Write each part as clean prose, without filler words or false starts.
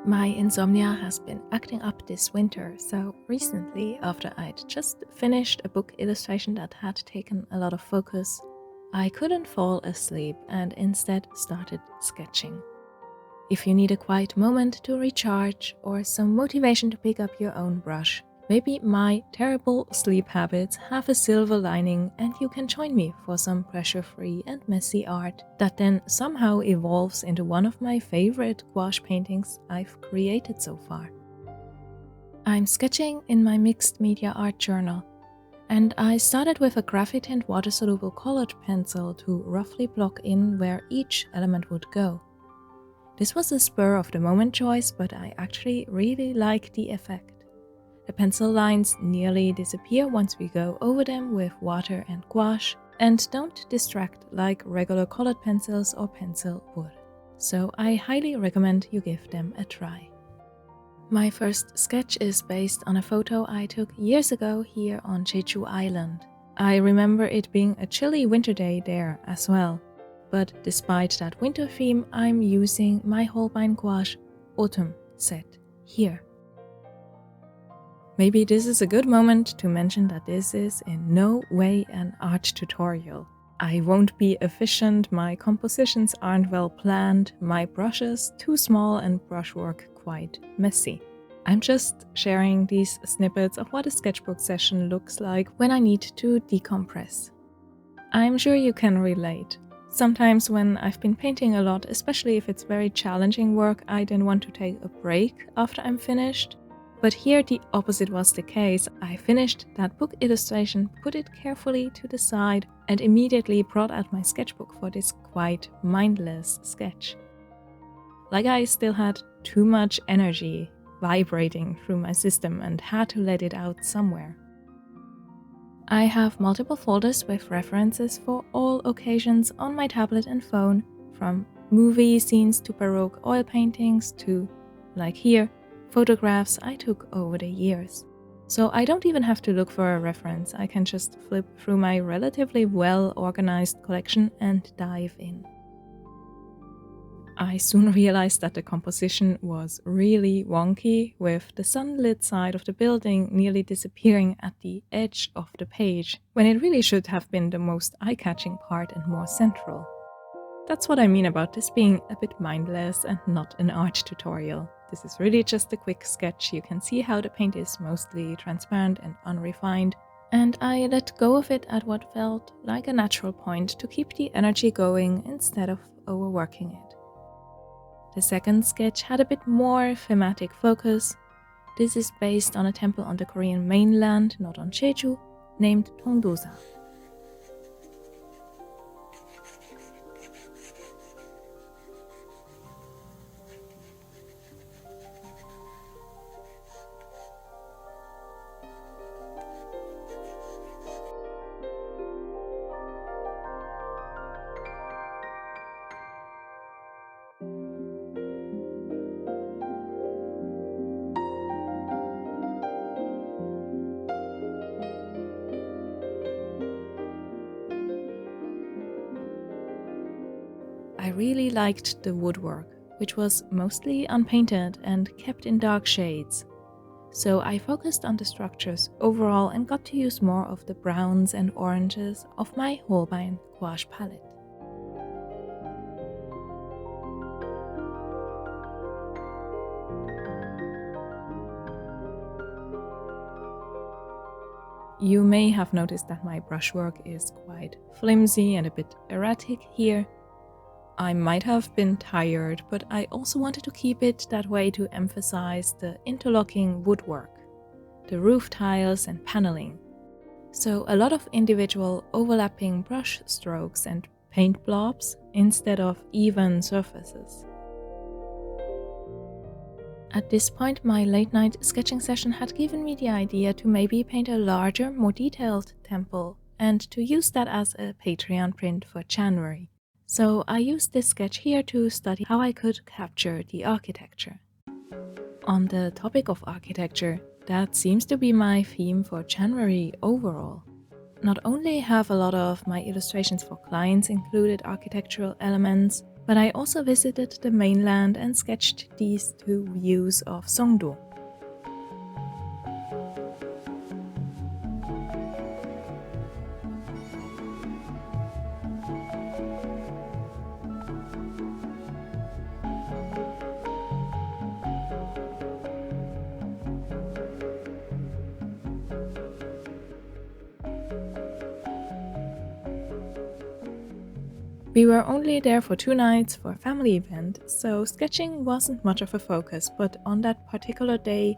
My insomnia has been acting up this winter, so recently, after I'd just finished a book illustration that had taken a lot of focus, I couldn't fall asleep and instead started sketching. If you need a quiet moment to recharge or some motivation to pick up your own brush, maybe my terrible sleep habits have a silver lining and you can join me for some pressure-free and messy art that then somehow evolves into one of my favorite gouache paintings I've created so far. I'm sketching in my mixed media art journal, and I started with a Graphitint water-soluble colored pencil to roughly block in where each element would go. This was a spur-of-the-moment choice, but I actually really like the effect. The pencil lines nearly disappear once we go over them with water and gouache, and don't distract like regular colored pencils or pencil would. So I highly recommend you give them a try. My first sketch is based on a photo I took years ago here on Jeju Island. I remember it being a chilly winter day there as well. But despite that winter theme, I'm using my Holbein gouache Autumn set here. Maybe this is a good moment to mention that this is in no way an art tutorial. I won't be efficient, my compositions aren't well planned, my brushes too small and brushwork quite messy. I'm just sharing these snippets of what a sketchbook session looks like when I need to decompress. I'm sure you can relate. Sometimes when I've been painting a lot, especially if it's very challenging work, I then want to take a break after I'm finished. But here the opposite was the case. I finished that book illustration, put it carefully to the side, and immediately brought out my sketchbook for this quite mindless sketch. Like I still had too much energy vibrating through my system and had to let it out somewhere. I have multiple folders with references for all occasions on my tablet and phone, from movie scenes to Baroque oil paintings to, like here, photographs I took over the years. So I don't even have to look for a reference, I can just flip through my relatively well-organized collection and dive in. I soon realized that the composition was really wonky, with the sunlit side of the building nearly disappearing at the edge of the page, when it really should have been the most eye-catching part and more central. That's what I mean about this being a bit mindless and not an art tutorial. This is really just a quick sketch. You can see how the paint is mostly transparent and unrefined, and I let go of it at what felt like a natural point to keep the energy going instead of overworking it. The second sketch had a bit more thematic focus. This is based on a temple on the Korean mainland, not on Jeju, named Tongdosa. I really liked the woodwork, which was mostly unpainted and kept in dark shades. So I focused on the structures overall and got to use more of the browns and oranges of my Holbein gouache palette. You may have noticed that my brushwork is quite flimsy and a bit erratic here. I might have been tired, but I also wanted to keep it that way to emphasize the interlocking woodwork, the roof tiles and paneling. So a lot of individual overlapping brush strokes and paint blobs instead of even surfaces. At this point, my late-night sketching session had given me the idea to maybe paint a larger, more detailed temple and to use that as a Patreon print for January. So I used this sketch here to study how I could capture the architecture. On the topic of architecture, that seems to be my theme for January overall. Not only have a lot of my illustrations for clients included architectural elements, But I also visited the mainland and sketched these two views of Songdo. We were only there for 2 nights for a family event, so sketching wasn't much of a focus, but on that particular day,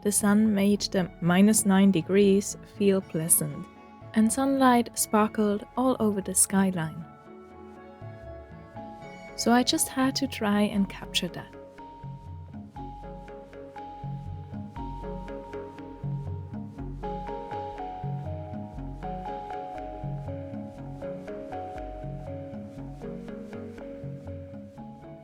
the sun made the -9 degrees feel pleasant, and sunlight sparkled all over the skyline. So I just had to try and capture that.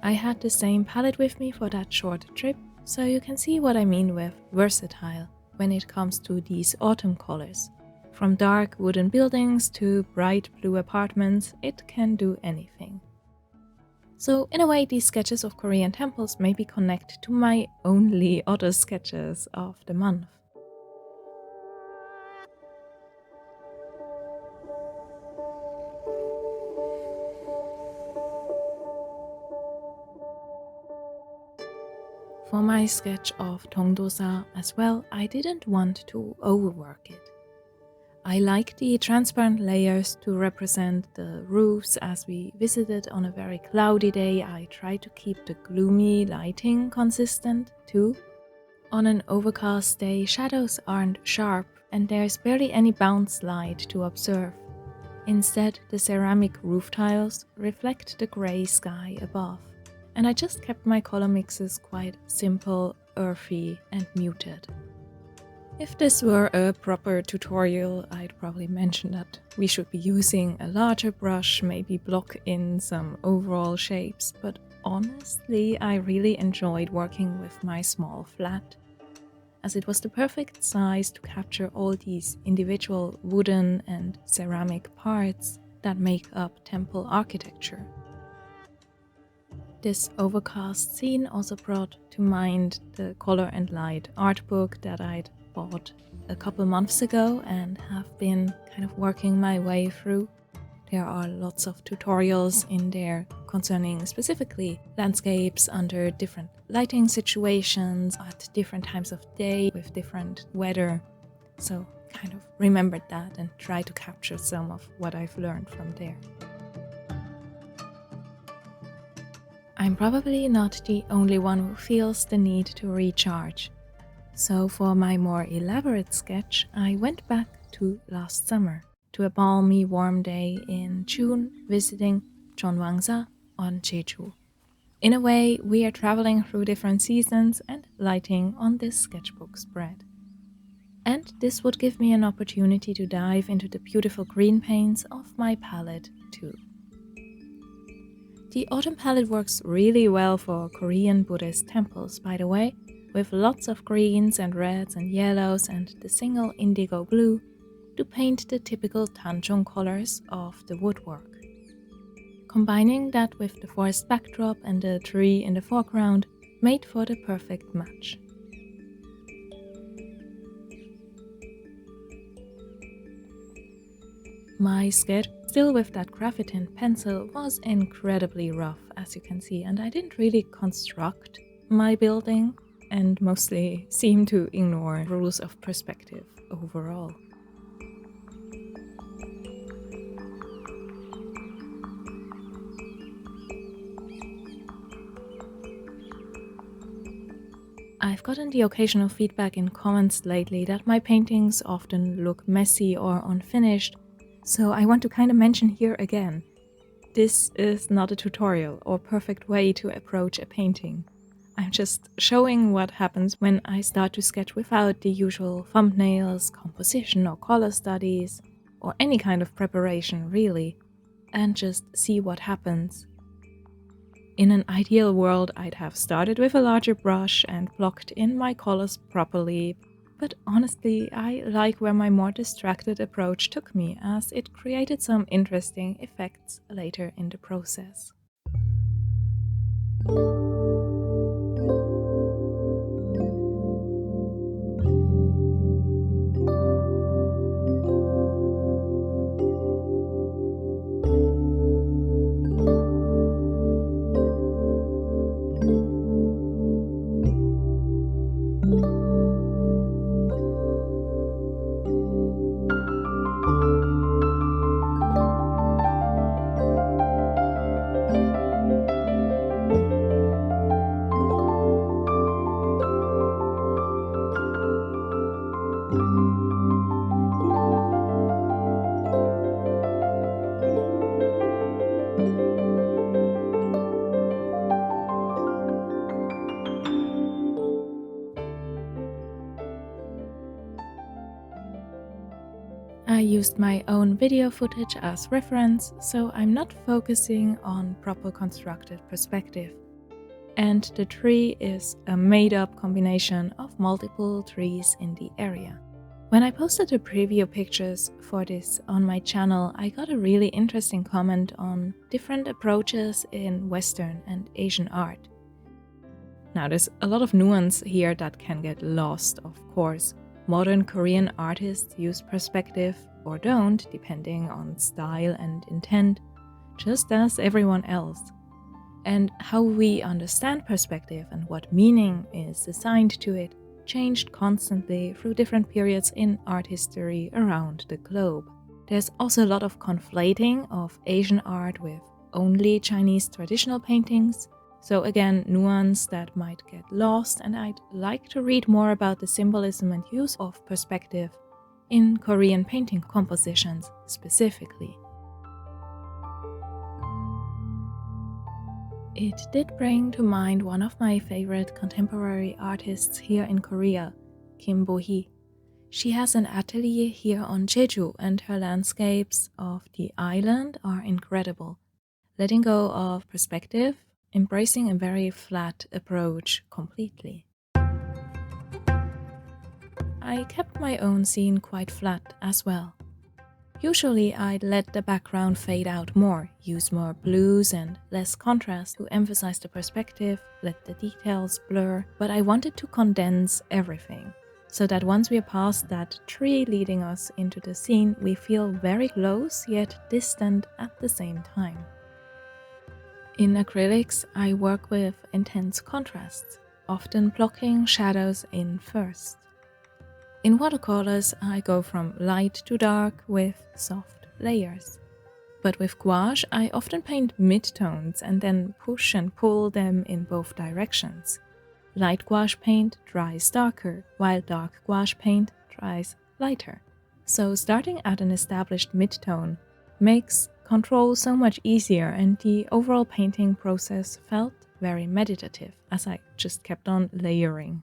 I had the same palette with me for that short trip, so you can see what I mean with versatile when it comes to these autumn colors. From dark wooden buildings to bright blue apartments, it can do anything. So in a way, these sketches of Korean temples maybe connect to my only other sketches of the month. For my sketch of Tongdosa as well, I didn't want to overwork it. I like the transparent layers to represent the roofs. As we visited on a very cloudy day, I tried to keep the gloomy lighting consistent too. On an overcast day, shadows aren't sharp and there's barely any bounce light to observe. Instead, the ceramic roof tiles reflect the grey sky above. And I just kept my color mixes quite simple, earthy and muted. If this were a proper tutorial, I'd probably mention that we should be using a larger brush, maybe block in some overall shapes, but honestly, I really enjoyed working with my small flat, as it was the perfect size to capture all these individual wooden and ceramic parts that make up temple architecture. This overcast scene also brought to mind the Color and Light art book that I'd bought a couple months ago and have been kind of working my way through. There are lots of tutorials in there concerning specifically landscapes under different lighting situations at different times of day with different weather. So kind of remembered that and tried to capture some of what I've learned from there. I'm probably not the only one who feels the need to recharge. So for my more elaborate sketch, I went back to last summer, to a balmy warm day in June, visiting Jeonwangsa on Jeju. In a way, we are traveling through different seasons and lighting on this sketchbook spread. And this would give me an opportunity to dive into the beautiful green paints of my palette too. The autumn palette works really well for Korean Buddhist temples, by the way, with lots of greens and reds and yellows and the single indigo blue to paint the typical tanjong colors of the woodwork. Combining that with the forest backdrop and the tree in the foreground made for the perfect match. My sketch, still with that Graphitint pencil, was incredibly rough, as you can see, and I didn't really construct my building and mostly seemed to ignore rules of perspective overall. I've gotten the occasional feedback in comments lately that my paintings often look messy or unfinished, so I want to kind of mention here again, this is not a tutorial or perfect way to approach a painting. I'm just showing what happens when I start to sketch without the usual thumbnails, composition or color studies, or any kind of preparation really, and just see what happens. In an ideal world, I'd have started with a larger brush and blocked in my colors properly, but honestly, I like where my more distracted approach took me, as it created some interesting effects later in the process. I used my own video footage as reference, so I'm not focusing on proper constructed perspective. And the tree is a made-up combination of multiple trees in the area. When I posted the preview pictures for this on my channel, I got a really interesting comment on different approaches in Western and Asian art. Now, there's a lot of nuance here that can get lost, of course. Modern Korean artists use perspective or don't, depending on style and intent, just as everyone else. And how we understand perspective and what meaning is assigned to it changed constantly through different periods in art history around the globe. There's also a lot of conflating of Asian art with only Chinese traditional paintings. So again, nuance that might get lost, and I'd like to read more about the symbolism and use of perspective in Korean painting compositions specifically. It did bring to mind one of my favorite contemporary artists here in Korea, Bohie. She has an atelier here on Jeju, and her landscapes of the island are incredible, letting go of perspective, embracing a very flat approach completely. I kept my own scene quite flat as well. Usually I'd let the background fade out more, use more blues and less contrast to emphasize the perspective, let the details blur, but I wanted to condense everything, so that once we're past that tree leading us into the scene, we feel very close yet distant at the same time. In acrylics, I work with intense contrasts, often blocking shadows in first. In watercolors, I go from light to dark with soft layers. But with gouache, I often paint mid-tones and then push and pull them in both directions. Light gouache paint dries darker, while dark gouache paint dries lighter. So starting at an established mid-tone makes control so much easier, and the overall painting process felt very meditative as I just kept on layering.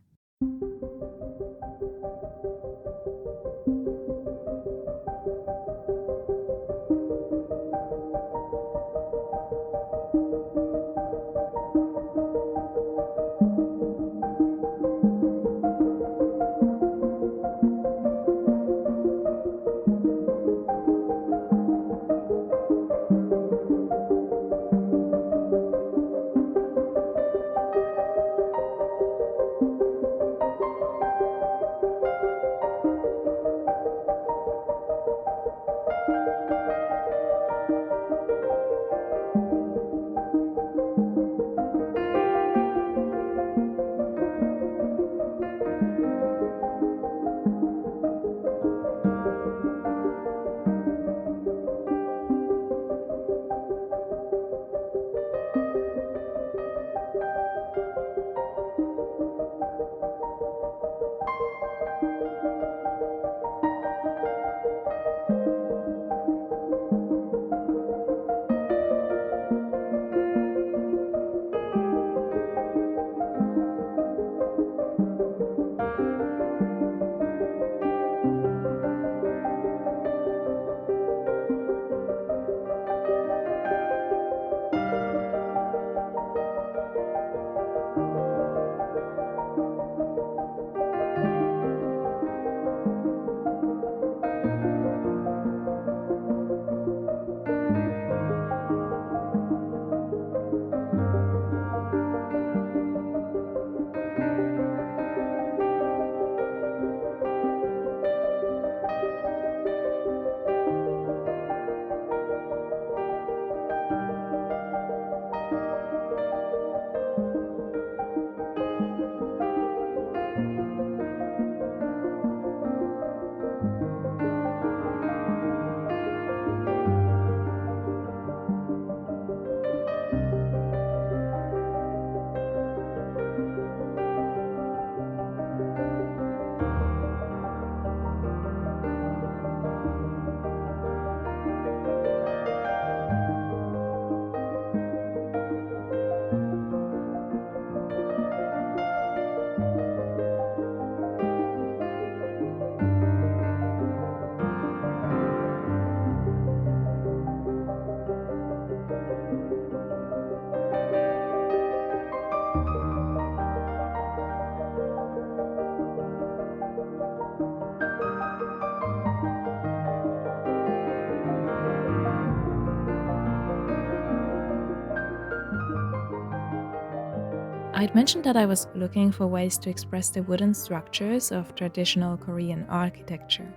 I'd mentioned that I was looking for ways to express the wooden structures of traditional Korean architecture.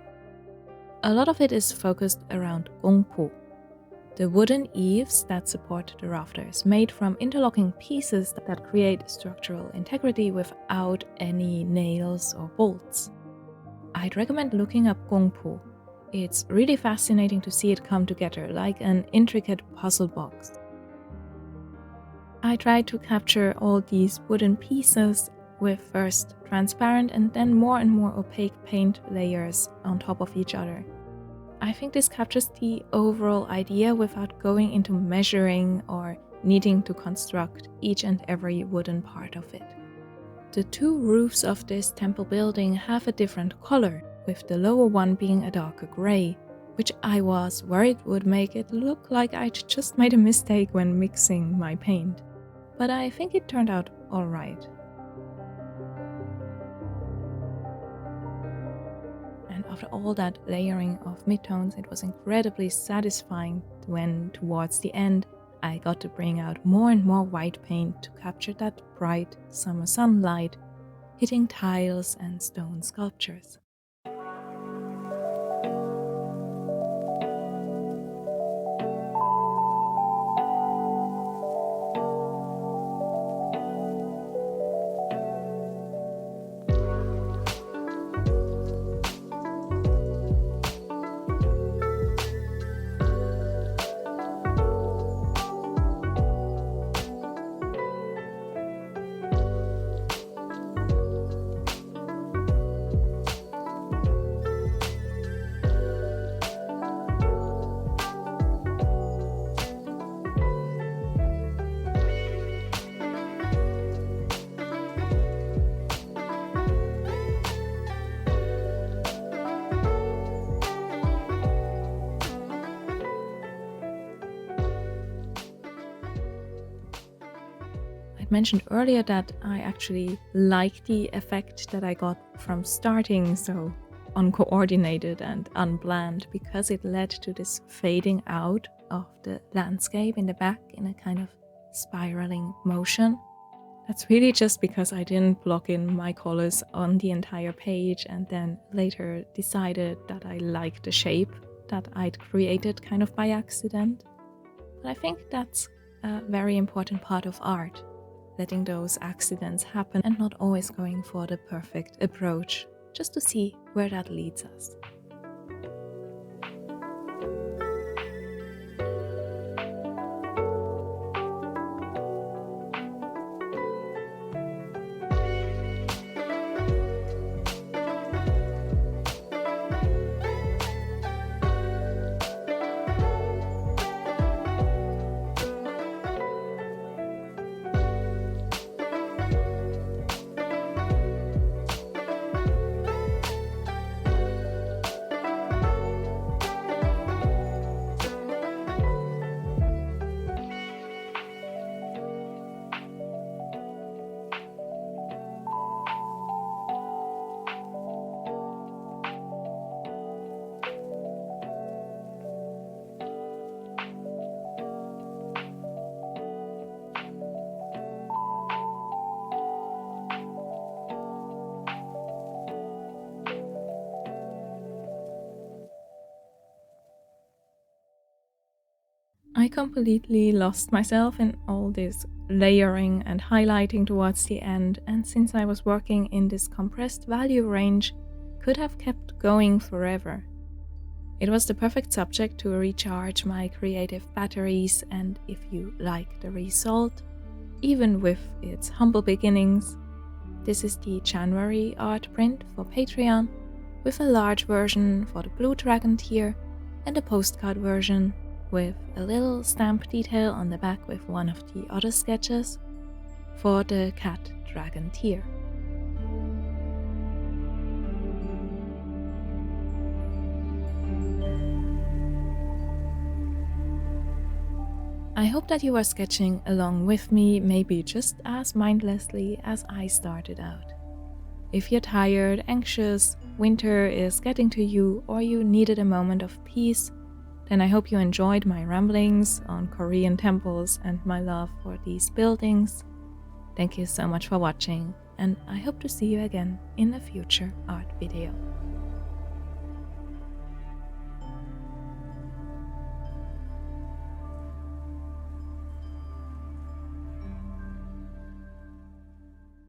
A lot of it is focused around gongpo, the wooden eaves that support the rafters, made from interlocking pieces that create structural integrity without any nails or bolts. I'd recommend looking up gongpo. It's really fascinating to see it come together like an intricate puzzle box. I tried to capture all these wooden pieces with first transparent and then more and more opaque paint layers on top of each other. I think this captures the overall idea without going into measuring or needing to construct each and every wooden part of it. The two roofs of this temple building have a different color, with the lower one being a darker gray, which I was worried would make it look like I'd just made a mistake when mixing my paint. But I think it turned out alright. And after all that layering of midtones, it was incredibly satisfying when, towards the end, I got to bring out more and more white paint to capture that bright summer sunlight hitting tiles and stone sculptures. I mentioned earlier that I actually like the effect that I got from starting so uncoordinated and unplanned, because it led to this fading out of the landscape in the back in a kind of spiraling motion. That's really just because I didn't block in my colors on the entire page and then later decided that I liked the shape that I'd created kind of by accident. But I think that's a very important part of art, letting those accidents happen and not always going for the perfect approach, just to see where that leads us. I completely lost myself in all this layering and highlighting towards the end, and since I was working in this compressed value range, could have kept going forever. It was the perfect subject to recharge my creative batteries, and if you like the result, even with its humble beginnings, this is the January art print for Patreon, with a large version for the Blue Dragon tier and a postcard version with a little stamp detail on the back with one of the other sketches for the Cat Dragon tier. I hope that you are sketching along with me, maybe just as mindlessly as I started out. If you're tired, anxious, winter is getting to you, or you needed a moment of peace, then I hope you enjoyed my ramblings on Korean temples and my love for these buildings. Thank you so much for watching, and I hope to see you again in a future art video.